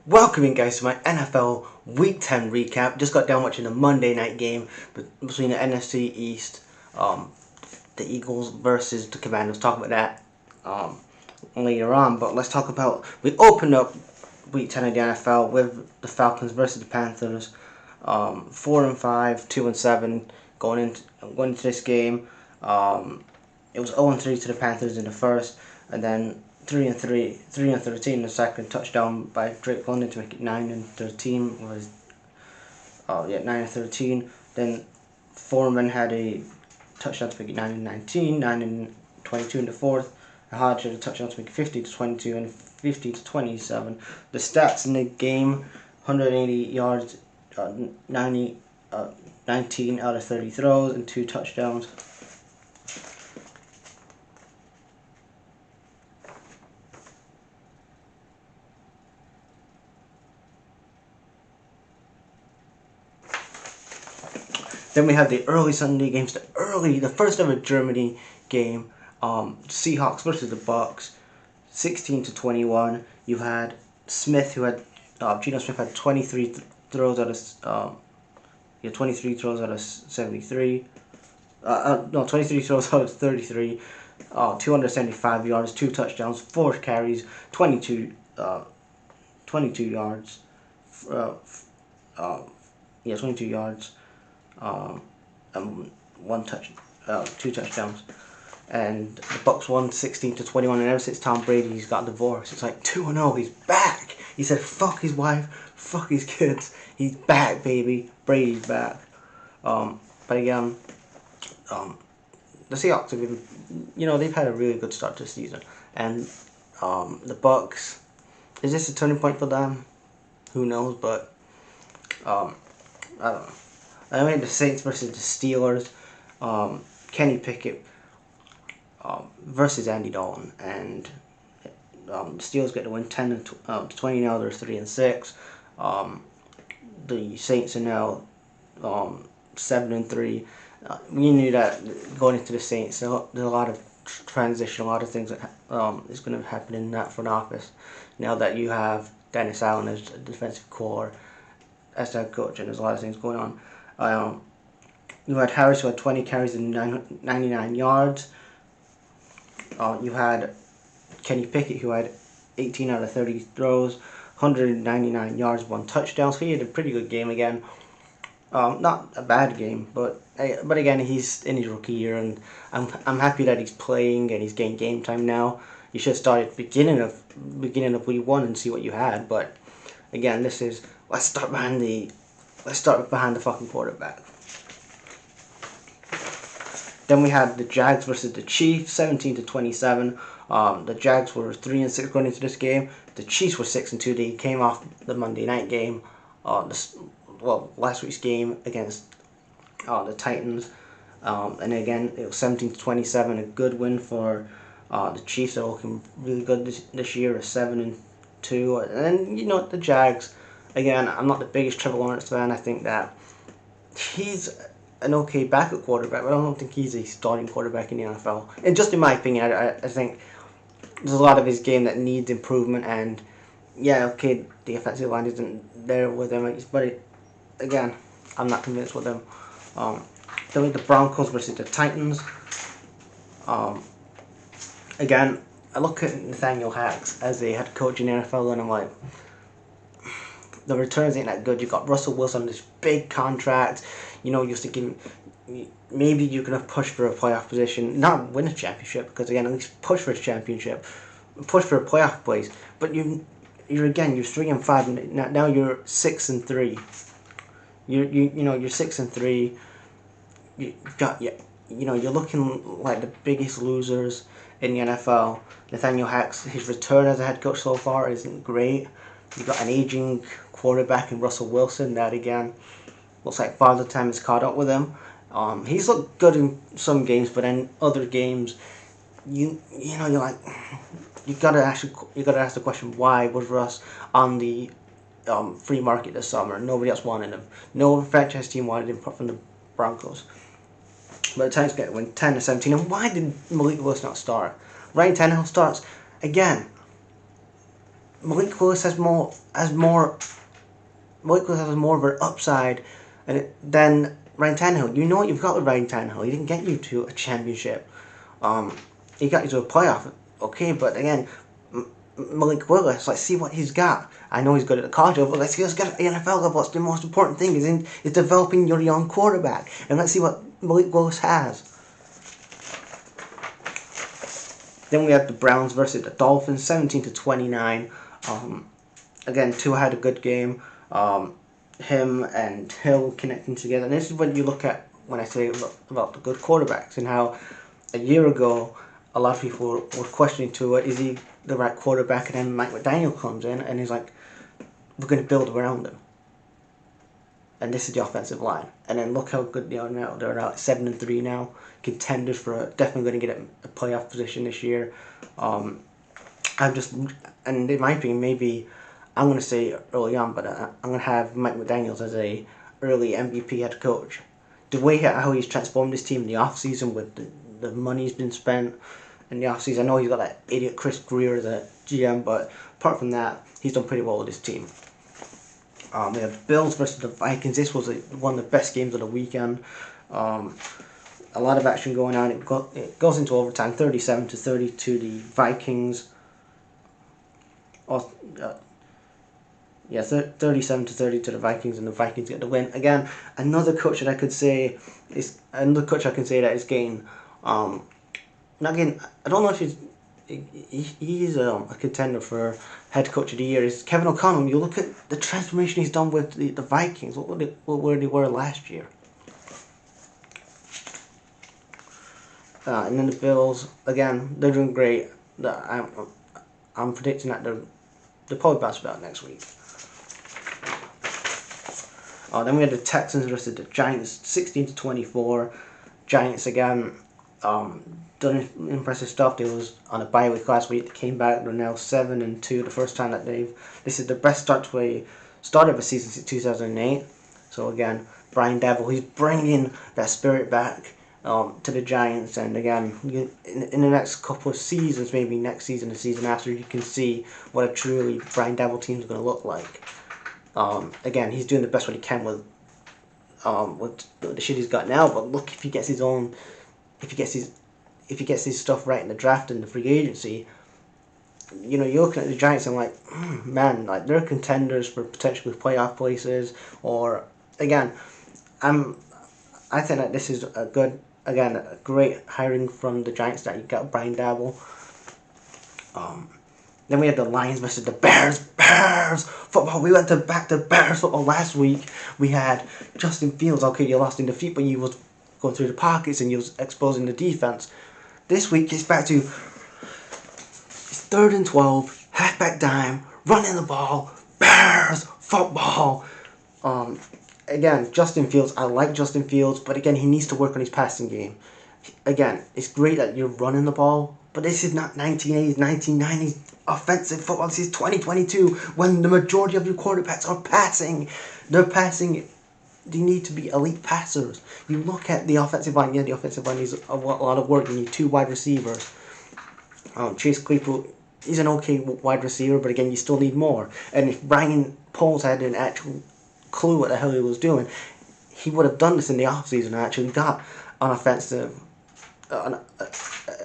Welcome in, guys, to my NFL Week 10 recap. Just got done watching the Monday night game between the NFC East, the Eagles versus the Commanders. Talk about that later on, but let's talk about, we opened up Week 10 of the NFL with the Falcons versus the Panthers. 4-5, 2-7 going into this game. It was 0-3 to the Panthers in the first, and then 3-13 in the second. Touchdown by Drake London to make it 9-13. 9-13. Then Foreman had a touchdown to make it 9-19, 9-22 in the fourth. Hodge had a touchdown to make it 50-22 and 50-27. The stats in the game: 180 yards, 19 out of 30 throws, and 2 touchdowns. Then we have the early Sunday games, the first ever Germany game, Seahawks versus the Bucks, 16-21. You had Smith, Geno Smith had 23 throws out of 23 throws out of 73. 23 throws out of 33. 275 yards, 2 touchdowns, 4 carries, 22 yards. 22 yards. And 2 touchdowns. And the Bucks won 16-21. And ever since Tom Brady's got divorced, it's like 2-0. He's back. He said, "Fuck his wife, fuck his kids. He's back, baby. Brady's back." But again, the Seahawks have been, they've had a really good start to the season. And the Bucks, is this a turning point for them? Who knows? But I don't know. I made the Saints versus the Steelers. Kenny Pickett versus Andy Dalton, and the Steelers get to win 10-20 now. They're 3-6. The Saints are now 7-3. We knew that going into the Saints, there's a lot of transition, a lot of things that is going to happen in that front office. Now that you have Dennis Allen as the defensive core, as head coach, and there's a lot of things going on. You had Harris, who had 20 carries and 99 yards. You had Kenny Pickett, who had 18 out of 30 throws, 199 yards, 1 touchdown. So he had a pretty good game again. Not a bad game, but again, he's in his rookie year, and I'm happy that he's playing and he's getting game time now. You should have started beginning of week 1 and see what you had. But again, let's start behind the fucking quarterback. Then we had the Jags versus the Chiefs, 17-27. The Jags were 3-6 going into this game. The Chiefs were 6-2. They came off the Monday night game, last week's game against the Titans. And again, it was 17-27, a good win for the Chiefs. They're looking really good this year, a 7-2. And then, the Jags, again, I'm not the biggest Trevor Lawrence fan. I think that he's an okay backup quarterback, but I don't think he's a starting quarterback in the NFL. And just in my opinion, I think there's a lot of his game that needs improvement. And the offensive line isn't there with him, but again, I'm not convinced with them. Then we have the Broncos versus the Titans. Again, I look at Nathaniel Hackett as a head coach in the NFL, and I'm like, the returns ain't that good. You got Russell Wilson on this big contract. You're thinking maybe you can have pushed for a playoff position, not win a championship, because again, at least push for a championship, push for a playoff place. But you're 3-5. Now you're 6-3. You're 6-3. You're looking like the biggest losers in the NFL. Nathaniel Hackett, his return as a head coach so far isn't great. You got an aging quarterback in Russell Wilson that again looks like Father Time has caught up with him. He's looked good in some games, but in other games, you're like, you gotta ask the question: why was Russ on the free market this summer? Nobody else wanted him. No franchise team wanted him from the Broncos. But the Titans get to win 10-17. And why did Malik Willis not start? Ryan Tannehill starts again. Malik Willis has more Malik Willis has more of an upside than Ryan Tannehill. You know what you've got with Ryan Tannehill. He didn't get you to a championship. He got you to a playoff. Okay, but again, Malik Willis, let's see what he's got. I know he's good at the college level, but let's get at the NFL level. What's the most important thing is developing your young quarterback. And let's see what Malik Willis has. Then we have the Browns versus the Dolphins, 17-29. Again, Tua had a good game. Him and Hill connecting together. And this is what you look at when I say about the good quarterbacks and how a year ago a lot of people were questioning Tua, is he the right quarterback? And then Mike McDaniel comes in and he's like, we're going to build around him. And this is the offensive line. And then look how good they are now. They're at 7-3 now. Contenders for definitely going to get a playoff position this year. And in my opinion, maybe I'm going to say early on, but I'm going to have Mike McDaniels as a early MVP head coach. The way how he's transformed this team in the offseason with the money he's been spent in the offseason. I know he's got that idiot Chris Greer as a GM, but apart from that, he's done pretty well with his team. We have Bills versus the Vikings. This was one of the best games of the weekend. A lot of action going on. It goes into overtime, 37-30 to the Vikings. 37-30 to the Vikings, and the Vikings get the win. Again, another coach that I can say that is getting. Now again, I don't know if he's a contender for head coach of the year. Is Kevin O'Connell. You look at the transformation he's done with the Vikings. Where they were last year. And then the Bills, again, they're doing great. I'm predicting that they'll probably bounce back next week. Then we had the Texans versus the Giants, 16-24. Giants again, done impressive stuff. They was on a bye week last week. They came back. They're now 7-2. The first time that this is the best start of a season since 2008. So again, Brian Daboll, he's bringing that spirit back to the Giants. And again, in the next couple of seasons, maybe next season, the season after, you can see what a truly Brian Daboll team is going to look like. Again, he's doing the best what he can with the shit he's got now. But look, if he gets his stuff right in the draft and the free agency, you're looking at the Giants and like, man, like they're contenders for potentially playoff places. Or again, I think that this is a great hiring from the Giants that you got Brian Daboll. Then we had the Lions versus the Bears. Bears football. We went back to Bears football last week. We had Justin Fields. Okay, you lost in defeat, but you was going through the pockets and you was exposing the defense. This week it's back to it's 3rd and 12, halfback dime, running the ball. Bears football. Again, Justin Fields. I like Justin Fields, but again, he needs to work on his passing game. Again, it's great that you're running the ball, but this is not 1980s, 1990s offensive football. This is 2022 when the majority of your quarterbacks are passing. They're passing. They need to be elite passers. You look at the offensive line. Yeah, the offensive line needs a lot of work. You need 2 wide receivers. Chase Claypool, he's an okay wide receiver, but again, you still need more. And if Brian Poles had an actual clue what the hell he was doing, he would have done this in the offseason and actually got an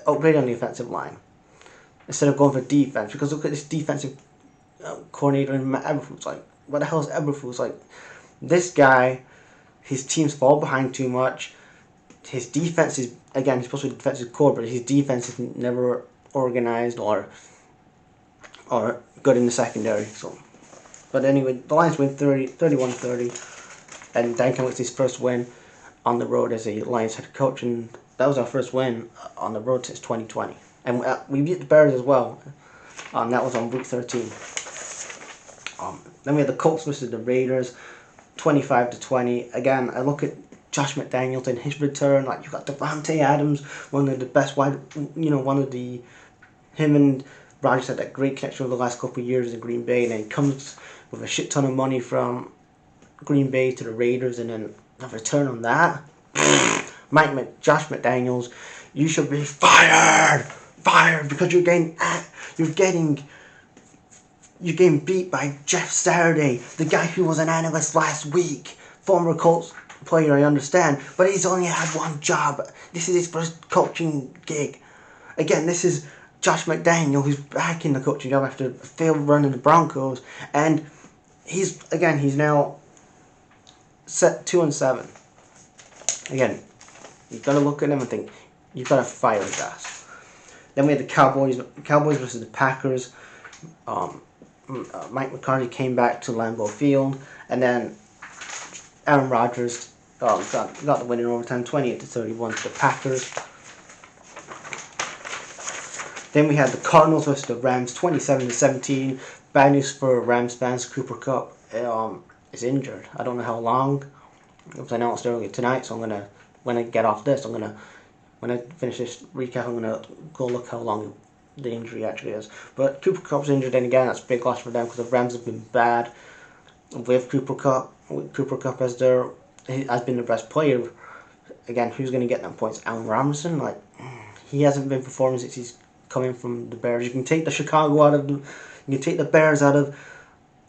upgrade on the offensive line instead of going for defense. Because look at this defensive coordinator in Matt Eberflus. Like, what the hell is Eberflus? Like, this guy, his teams fall behind too much. His defense is, again, he's supposed to be a defensive core, but his defense is never organized or good in the secondary. So, but anyway, the Lions win 31-30, and Dan Campbell gets his first win on the road as a Lions head coach, and that was our first win on the road since 2020. And we beat the Bears as well. That was on week 13. Then we had the Colts versus the Raiders, 25-20. Again, I look at Josh McDaniels and his return. Like, you got Devontae Adams, one of the best him and Rodgers had that great connection over the last couple of years in Green Bay, and then he comes with a shit ton of money from Green Bay to the Raiders, and then a return on that. Josh McDaniels, you should be fired, because you're getting You're getting beat by Jeff Saturday, the guy who was an analyst last week. Former Colts player, I understand, but he's only had one job. This is his first coaching gig. Again, this is Josh McDaniel, who's back in the coaching job after a failed run in the Broncos, and he's now set 2-7. Again, you've got to look at him and think, you've got to fire his ass. Then we had the Cowboys versus the Packers. Mike McCarthy came back to Lambeau Field, and then Aaron Rodgers got the win in overtime, 28-31 to the Packers. Then we had the Cardinals versus the Rams, 27-17. Bad news for Rams fans. Cooper Kupp is injured. I don't know how long. It was announced earlier tonight, so when I get off this, when I finish this recap, I'm gonna go look how long the injury actually is. But Cooper Kupp's injured, and again, that's a big loss for them because the Rams have been bad with Cooper Kupp. Cooper Kupp has been the best player. Again, who's going to get them points? Allen Robinson? He hasn't been performing since he's coming from the Bears. You can take the Chicago out of you can take the Bears out of,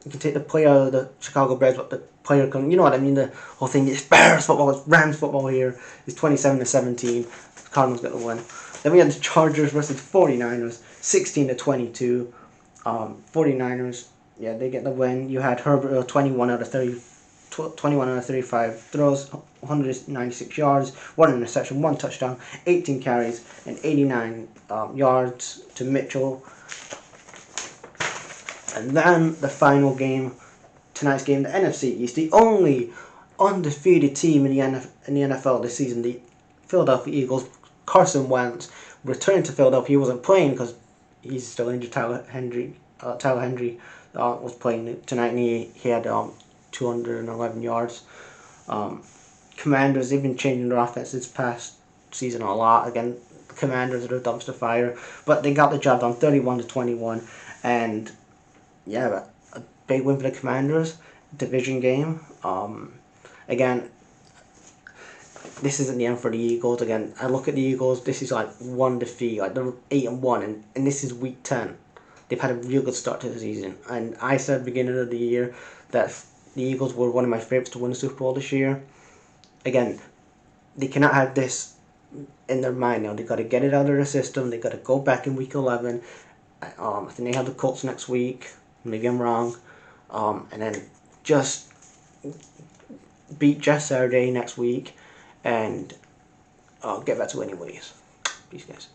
you can take the player out of the Chicago Bears, but the player can, you know what I mean? The whole thing is Bears football, it's Rams football here. It's 27-17. The Cardinals get the win. Then we had the Chargers versus 49ers, 16-22. 49ers, yeah, they get the win. You had Herbert 21 out of 35 throws, 196 yards, 1 interception, 1 touchdown, 18 carries, and 89 yards to Mitchell. And then the final game, tonight's game, the NFC East, the only undefeated team in the NFL this season, the Philadelphia Eagles. Carson Wentz returned to Philadelphia. He wasn't playing because he's still injured. Tyler Henry was playing tonight, and he had 211 yards. Commanders, they've been changing their offense this past season a lot. Again, the Commanders are a dumpster fire, but they got the job done, 31-21, and yeah, a big win for the Commanders. Division game. Again, this isn't the end for the Eagles. Again, I look at the Eagles. This is like one defeat. Like they're 8-1, and this is week 10. They've had a real good start to the season, and I said at the beginning of the year that the Eagles were one of my favorites to win the Super Bowl this year. Again, they cannot have this in their mind now. They got to get it out of their system. They got to go back in week 11. I think they have the Colts next week. Maybe I'm wrong. And then just beat Jeff Saturday next week and get back to winning ways. Peace, guys.